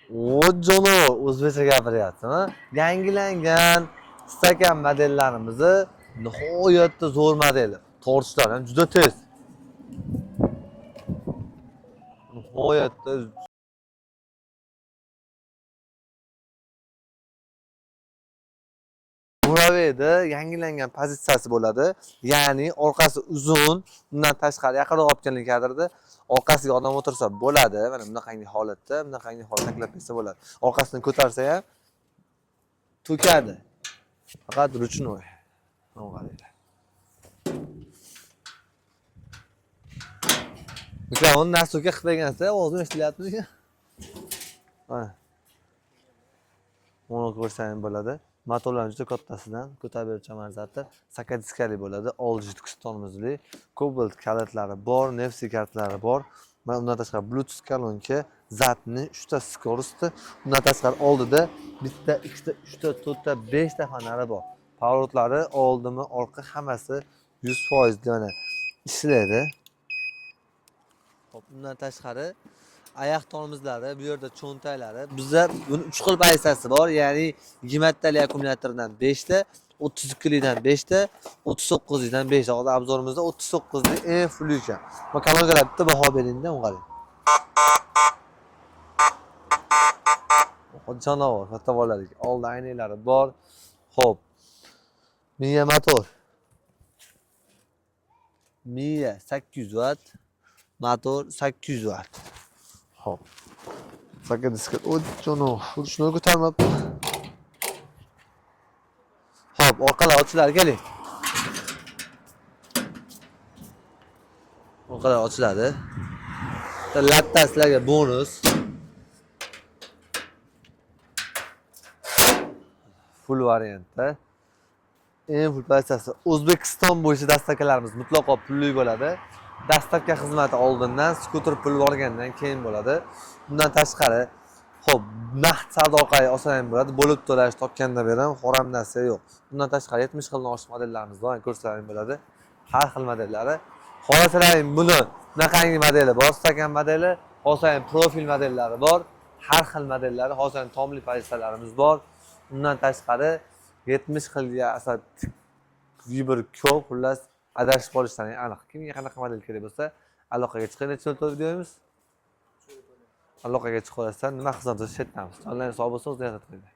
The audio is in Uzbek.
O'jono o'zbekcha gapiryapsizmi? Yangilangan stakan modellarimizni nihoyatda zo'r modeli. Tortishlari ham juda tez. Nihoyatda Huawei'da yangilangan pozitsiyasi bo'ladi. Ya'ni orqasi uzun, undan tashqari yaqinroq olib kelgan kadrda orqasiga odam o'tirsa bo'ladi. Mana bunaqangi holatda, bunaqangi holatda taklif etsa bo'ladi. Orqasini ko'tarsa ham to'kadi. Faqat ruchnoy. Qaranglar. Mikrofon nastoka qilib bergansa, ovozim eshitilyaptimi? Mana. Buni ko'rsangiz bo'ladi. Motorlar juda kattasidan ko'taruvchi marzati sakadiskali bo'ladi. 6 tormozli, Cobalt kalitlari bor, NFC kartalari bor. Mana undan tashqari Bluetooth kolonka, zatni 3 ta skorosti, undan tashqari oldida bitta, ikkita, 3 ta, 4 ta, 5 ta fanari bor. Pavotlari oldimi, orqa hammasi 100% yana ishlaydi. Hop, undan tashqari oyoq tormozlari, bu yerda cho'ntaklari. Bizda buni 3 xil pozitsiyasi bor, ya'ni 20 tali akkumulyatordan 5 ta, 32 lidan 5 ta, 39 lidan 5 ta. Hozir obzorimizda 39 lik eng full ekan. Va kolonkalar bitta baho beringda, qarang. Janovar, katta bolalar. Oldi aynaklari bor. Xo'p. Miya motor. Miya 800 watt. Motor 800 watt. Hop. Sakadiska. O'jono, ruchnoy ko'tarmabdi. Hop, orqalar ochiladi, keling. Orqalar ochiladi. Latta sizlarga bonus. Full variantda. Eng full pozitsiyasi O'zbekiston bo'yicha dastakalarimiz mutlaqo pulli bo'ladi. Dastavka xizmati oldindan, skuter pul borgandan keyin bo'ladi. Bundan tashqari, xo'p, naqd savdo orqali oson bo'ladi. Bo'lib to'lash topganda beram, xo'ram narsa yo'q. Bundan tashqari 70 xildan oshiq modellarimiz bor, ko'rsatib bo'ladi. Har xil modellari. Xohlasalaring buni bunaqangi modeli bor, stakan modeli, xohlasang profil modellari bor. Har xil modellari, xohlasang tomli pozitsiyalarimiz bor. Bundan tashqari 70 xilga asal bir ko'p, xullas adashib qolishlaring aniq. Kimga qanaqa model kerak bo'lsa, aloqaga chiqing. Necha o'ltir videomiz? Aloqaga chiqaversan, nima xizmat qilishni aytamiz. Onlayn hisob bo'lsa, o'zingiz aytib qo'ying.